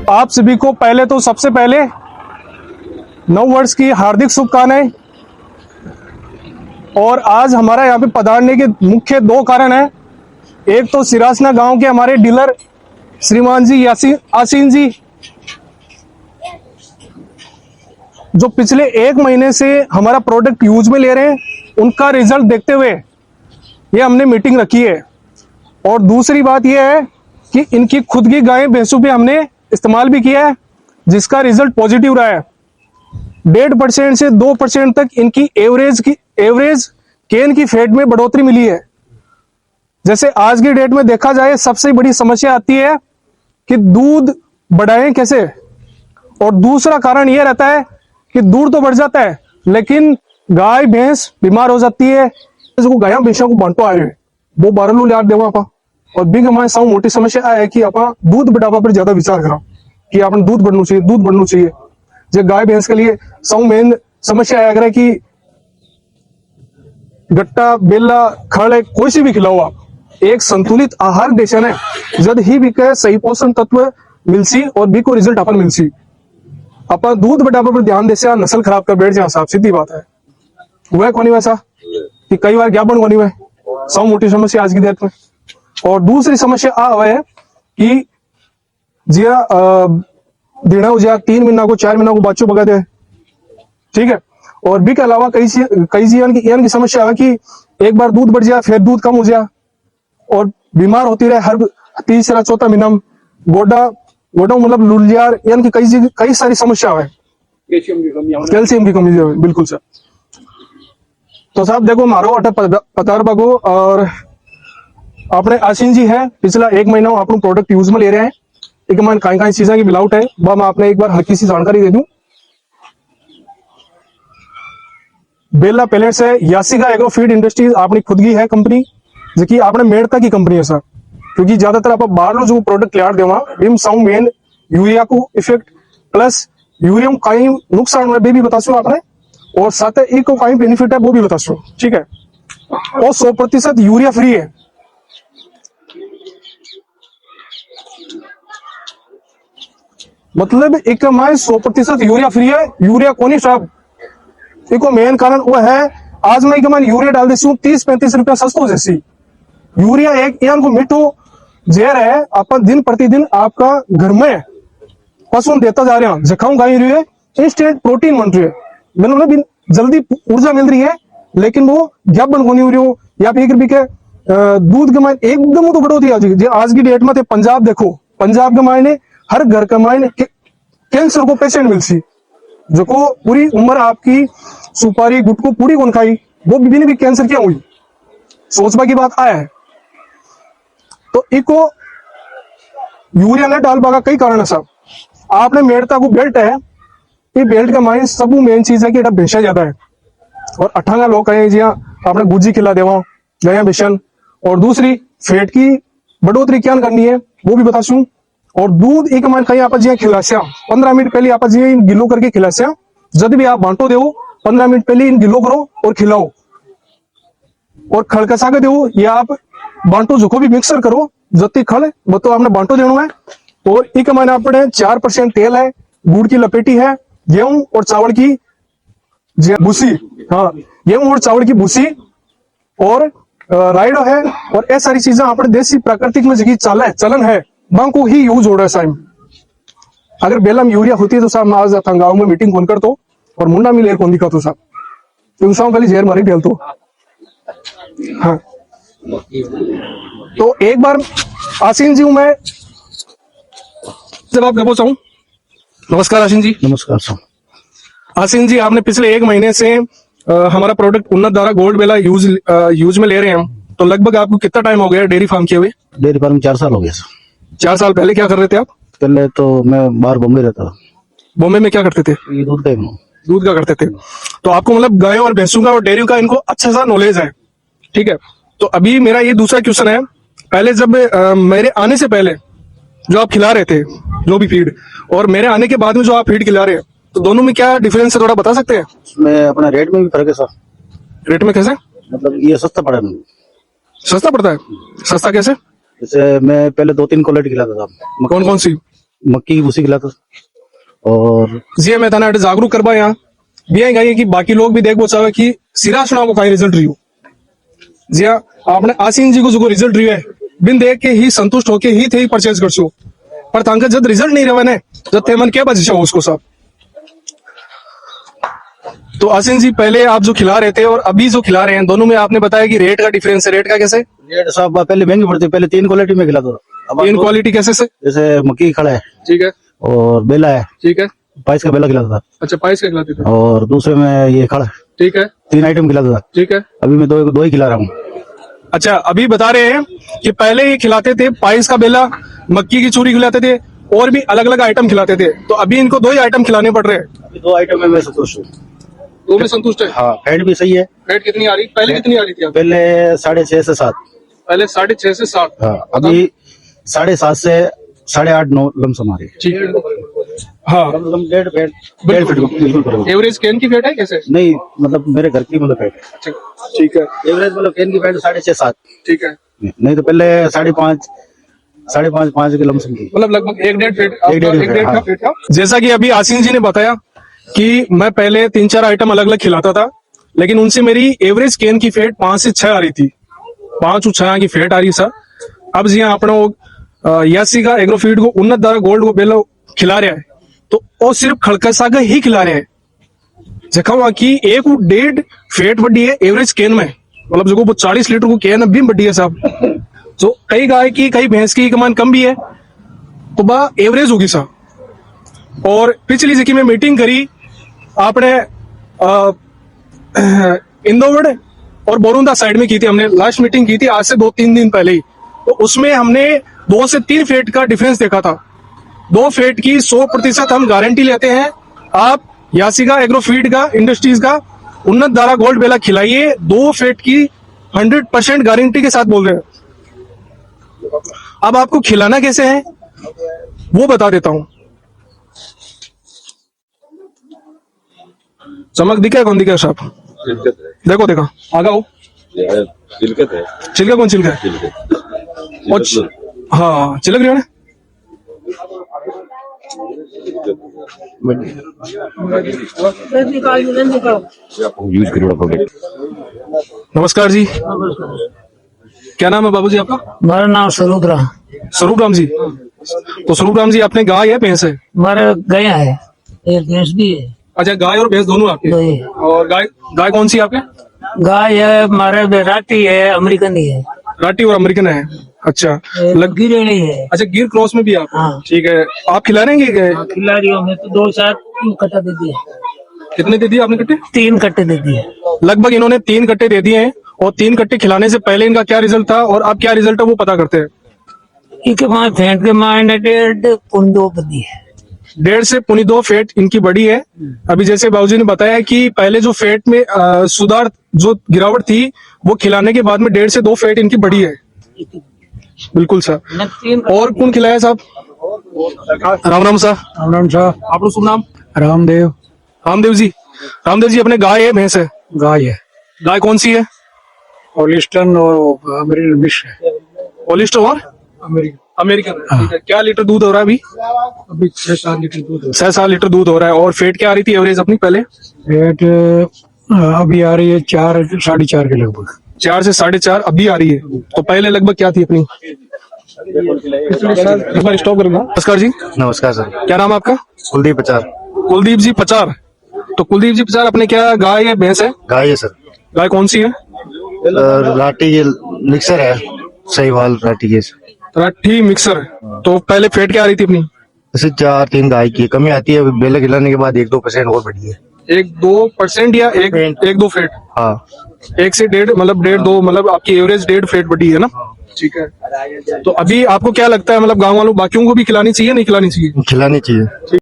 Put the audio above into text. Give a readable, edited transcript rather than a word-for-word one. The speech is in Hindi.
आप सभी को पहले तो सबसे पहले नव वर्ष की हार्दिक शुभकामनाएं। और आज हमारा यहाँ पे पधारने के मुख्य दो कारण हैं। एक तो सिरासना गांव के हमारे डीलर श्रीमान जी आसीन जी, जो पिछले 1 महीने से हमारा प्रोडक्ट यूज में ले रहे हैं, उनका रिजल्ट देखते हुए ये हमने मीटिंग रखी है। और दूसरी बात यह है कि इनकी खुद की गाय भैंसों पे हमने इस्तेमाल भी किया है, जिसका रिजल्ट पॉजिटिव रहा है। 1.5% से 2% तक इनकी एवरेज केन की फैट में बढ़ोतरी मिली है। जैसे आज की डेट में देखा जाए, सबसे बड़ी समस्या आती है कि दूध बढ़ाएं कैसे। और दूसरा कारण यह रहता है कि दूध तो बढ़ जाता है, लेकिन गाय भैंस बीमार हो जाती है। जो गाय भैंसों को बांटो आ रहे हैं, वो 12 लू लिया देवा आपा। और बिग हमारे सामने मोटी समस्या है कि आपा दूध बढ़ावा पर ज्यादा विचार करा कि आपने दूध बढ़ना चाहिए। जो गाय भैंस के लिए सब मेन समस्या है कि गट्टा बेला खड़ कोई सी भी खिलाओ आप, एक संतुलित आहार देशन है, जद ही भी सही पोषण तत्व मिलसी और भी को रिजल्ट अपन मिलसी। अपन दूध बढ़ावा पर ध्यान देसे नस्ल खराब कर बैठ जाए साहब, सीधी बात है। वह कोनी वैसा कि कई बार ज्ञापन कोनी वह सब मोटी समस्या आज की डेट में। और दूसरी समस्या आ है कि जिया देना हो जाए 3 महीना को 4 महीना को बच्चों बगा दे, ठीक है। और भी के अलावा कई की समस्या है कि एक बार दूध बढ़ जाए फिर दूध कम हो जाए और बीमार होती रहे हर तीसरा चौथा महीना। गोडा मतलब लुलियार, यानी कि कई सारी समस्या है। कैल्शियम की कमी है, बिल्कुल सर। तो साहब देखो मारो अटा पतार बागो और अपने आशीन जी है, पिछला 1 महीना अपन प्रोडक्ट यूज में ले रहे हैं। एक मन कई चीजें की मिलावट है, वह मैं आपने एक बार हल्की सी जानकारी दे दूं। बेला पेलेट्स है, यासिका एग्रो फीड इंडस्ट्रीज अपनी खुद की है कंपनी, जो कि आपने मेड़ता की कंपनी है सर। क्योंकि ज्यादातर आप बाहर जो प्रोडक्ट लिया देवा इम साउंड मेन यूरिया को इफेक्ट प्लस यूरिया कई नुकसान है भी बता सो आपने, और साथ ही को कई बेनिफिट है वो भी बता सो, ठीक है। और 100% यूरिया फ्री है। मतलब एक माए 100% यूरिया फ्री है। यूरिया कोनी साहब, देखो मेन कारण वो है, आज मैं मान यूरिया डाल देती हूँ 30-35 रुपया सस्तो जैसी। यूरिया एक यान को मिठो जहर है, आप दिन प्रतिदिन आपका घर में पशु देता जा रहे हैं। जखाऊ गाई रही है, इंस्टेंट प्रोटीन बन रही है, मतलब जल्दी ऊर्जा मिल रही है, लेकिन वो ज्ञापन को नहीं हो रही हो। या फिर भी के दूध के मायने एकदम तो बढ़ोतरी आज की डेट में थे। पंजाब देखो, पंजाब के मायने हर घर के मायने कैंसर को पेशेंट मिलसी, जो को पूरी उम्र आपकी सुपारी गुटको पूरी कौन खाई, वो भी कैंसर क्या हुई, सोचबा की बात आया है। तो इको यूरिया न डाल पागा कई कारण है साहब। आपने मेड़ता को बेल्ट है, ये बेल्ट का माइंड सब मेन चीज है कि एटा भेषा ज्यादा है। और अठांगा लोग कहे जी आपने गुजी खिला देवा गया बेशन। और दूसरी फेट की बढ़ोतरी क्या करनी है वो भी बता सूं। और दूध एक मान कहीं आप जी खिलास्या 15 मिनट पहले आप जी इन गिलो करके खिलास्या, जब भी आप बांटो दो 15 मिनट पहले इन गिलो करो और खिलाओ। और खड़कसा के दो या आप बांटो जो भी मिक्सर करो, जत्ती खड़ वो तो आपने बांटो देना है। और एक माने अपने 4% तेल है, गुड़ की लपेटी है, गेहूं और चावल की भूसी, हाँ गेहूं और चावल की भूसी और राइडो है। और ये सारी चीजें अपने देसी प्राकृतिक में जगी चलन है, मांग को ही यूज हो रहा है साहब। अगर बेला में यूरिया होती है तो साहब मैं आज जाता गाँव में मीटिंग कौन कर तो और मुंडा में लेर कौन दिखा तो साहब, तो पहले जहर मारी डेल तो। हाँ तो एक बार आसीन जी हूं मैं, जब आप गबो चाहूं। नमस्कार आसीन जी। नमस्कार सर। आसीन जी, आपने पिछले 1 महीने से हमारा प्रोडक्ट उन्नत धारा गोल्ड बेला यूज में ले रहे हैं, तो लगभग आपको कितना टाइम हो गया डेयरी फार्म किए हुए? डेयरी फार्म 4 साल हो गया सर। 4 साल पहले क्या कर रहे थे आप? पहले तो मैं बाहर बॉम्बे रहता था। बॉम्बे में क्या करते थे? ये दूध का करते थे। तो आपको मतलब गायों और भैंसों का और डेयरी का इनको अच्छा सा नॉलेज है, ठीक है। तो अभी मेरा ये दूसरा क्वेश्चन है, पहले जब मेरे आने से पहले जो आप खिला रहे थे जो भी फीड, और मेरे आने के बाद में जो आप फीड खिला रहे हैं, तो दोनों में क्या डिफरेंस है, थोड़ा बता सकते हैं? मैं अपना रेट में भी फर्क है सर। रेट में कैसे? मतलब ये सस्ता पड़ा है। सस्ता पड़ता है? सस्ता कैसे? जैसे मैं पहले 2-3 क्वालिटी खिलाता था। कौन कौन सी? मक्की की भूसी खिलाता था। और जी मैं थाना जागरूक करवा यहाँ भी है कि बाकी लोग भी देखो चाहे कि सिरा सुना को कहीं रिजल्ट रियो जी हाँ आपने आसीन जी को जो रिजल्ट रियो है बिन देख के ही संतुष्ट होके ही थे परचेज कर सो पर तांका जब रिजल्ट नहीं रहा ने जब थे मन क्या बचा उसको साहब। तो आसीन जी पहले आप जो खिला रहे थे और अभी जो खिला रहे हैं दोनों में आपने बताया कि रेट का डिफरेंस है, रेट का कैसे? रेट साहब पहले महंगी पड़ती, पहले 3 क्वालिटी में खिलाता था। अब तीन क्वालिटी कैसे से? जैसे मक्की की खड़ा है, ठीक है, और बेला है, ठीक है, पाइस का बेला खिलाता था। अच्छा पाइस का खिलाते थे, और दूसरे में ये खड़ा, ठीक है, 3 आइटम खिलाता था। ठीक है। अभी मैं दो ही खिला रहा हूँ। अच्छा अभी बता रहे हैं कि पहले ये खिलाते थे पाइस का बेला, मक्की की चूरी खिलाते थे और भी अलग अलग आइटम खिलाते थे, तो अभी इनको 2 ही आइटम खिलाने पड़ रहे हैं। अभी 2 आइटम में मैं संतुष्ट हूँ। 2 में संतुष्ट है? हाँ, फैट भी सही है। रेट कितनी आ रही? पहले कितनी आ रही थी? पहले 6.5 से 7। पहले 6.5 से 7। हाँ, अभी 7.5 से 8.5 9 लमसम आ रही है। ठीक है, हाँ। कम से कम 1.5 फीट बिल्कुल बराबर। एवरेज कैन की फेट है कैसे? नहीं, मतलब मेरे घर की मतलब फैट है। अच्छा, ठीक है, एवरेज मतलब कैन की फैट 6.5 7। ठीक है, नहीं तो पहले 5.5 5 के लमसम की। मतलब लगभग 1.5 फीट, एक डेढ़ का हाँ। फीट था। जैसा कि अभी आसीन जी ने बताया कि मैं पहले 3-4 आइटम अलग अलग खिलाता था, लेकिन उनसे मेरी एवरेज कैन की फेट 5 से 6 आ रही थी, 5 और 6 की फेट आ रही सर। अब जी अपना यासी का एग्रोफीड को उन्नत द्वारा गोल्ड को बेलो खिला रहा है, तो वो सिर्फ खड़कसा का ही खिला रहे हैं। जखा की 1.5 फेट बढ़ी है एवरेज कैन में, मतलब जो वो 40 लीटर को कैन अभी बढ़ी है साहब। तो कई गाय की कई भैंस की कमान कम भी है, तो बा एवरेज होगी साहब। और पिछली जगह में मीटिंग करी आपने इंदौड़ और बोरुंदा साइड में की थी, हमने लास्ट मीटिंग की थी आज से 2-3 दिन पहले ही, तो उसमें हमने 2 से 3 फेट का डिफरेंस देखा था। 2 फेट की 100% हम गारंटी लेते हैं। आप यासिका एग्रोफीड का इंडस्ट्रीज का उन्नत धारा गोल्ड बेला खिलाइए, 2 फेट की 100% गारंटी के साथ बोल रहे हैं। अब आपको खिलाना कैसे है वो बता देता हूं। चमक दिखा कौन दिखा साहब? देखो देखा आगा हो चिलकत है। चिल्का कौन चिल्का है? हाँ चिलक रही हो ना। यूज करो प्रोडक्ट। नमस्कार जी, क्या नाम है बाबूजी आपका? मेरा नाम स्वरूप राम। स्वरूप राम जी, तो स्वरूप राम जी अपने गाय है भैंस है? हमारे गया है, एक भैंस भी है। अच्छा गाय और भैंस दोनों आपके? दो ही। और गाय कौन सी है आपके? गाय है हमारे, राठी है, अमेरिकन ही है, राठी और अमेरिकन है। अच्छा गिरेड़ी है। अच्छा गिर क्रॉस में भी आप? हाँ। ठीक है, आप खिला रहे हैं? खिला रही हूँ मैं तो 2-4 कट्टा दे दिए। कितने दे दिए आपने कट्टे? 3 कट्टे दे दिए। लगभग इन्होंने 3 कट्टे दे दिए हैं, और 3 कट्टे खिलाने से पहले इनका क्या रिजल्ट था और अब क्या रिजल्ट है वो पता करते हैं। इनके वहां फेंट के माइंड 1.5 बदी है। 1.5 से 2.25 फेट इनकी बड़ी है। अभी जैसे बाबूजी ने बताया कि पहले जो फेट में सुधार जो गिरावट थी वो खिलाने के बाद में 1.5 से 2 फेट इनकी बड़ी है। बिल्कुल सर। मैं 3 और कौन खिलाया साहब? राम राम सर। राम राम साहब। आपका शुभ नाम? रामदेव। रामदेव जी, रामदेव जी अपने गाय है भैंस है? गाय है, गाय कौन सी है? होलिस्टन और अमेरिकन मिक्स है। होलिस्टर और अमेरिकन ठीक है। क्या लीटर दूध हो रहा है अभी? अभी 6-7 लीटर दूध है। 6-7 लीटर दूध हो रहा है। और फेट क्या आ रही थी एवरेज अपनी पहले? रेट अभी आ रही है 4 4.5 के लगभग। 4 से 4.5 अभी आ रही है, तो पहले लगभग क्या थी अपनी? एक बार स्टॉप करूंगा। नमस्कार जी, नमस्कार सर। क्या नाम है आपका? कुलदीप पचार। कुलदीप जी पचार। तो कुलदीप जी पचार अपने क्या गाय है भैंस है? गाय है सर। गाय कौन सी है? राठी ये मिक्सर है, सहीवाल राठी के। राठी मिक्सर है। तो पहले फेट क्या आ रही थी अपनी? जैसे 4-3 गाय की कमी आती है, बेला खिलाने के बाद 1-2% और बढ़ी है। 1-2% या 1-2 फेट? हाँ, 1 से 1.5 मतलब 1.5-2 मतलब आपकी एवरेज 1.5 फेट बढ़ी है ना? ठीक है। तो अभी आपको क्या लगता है, मतलब गाँव वालों बाकियों को भी खिलानी चाहिए नहीं खिलानी चाहिए? खिलानी चाहिए। ठीक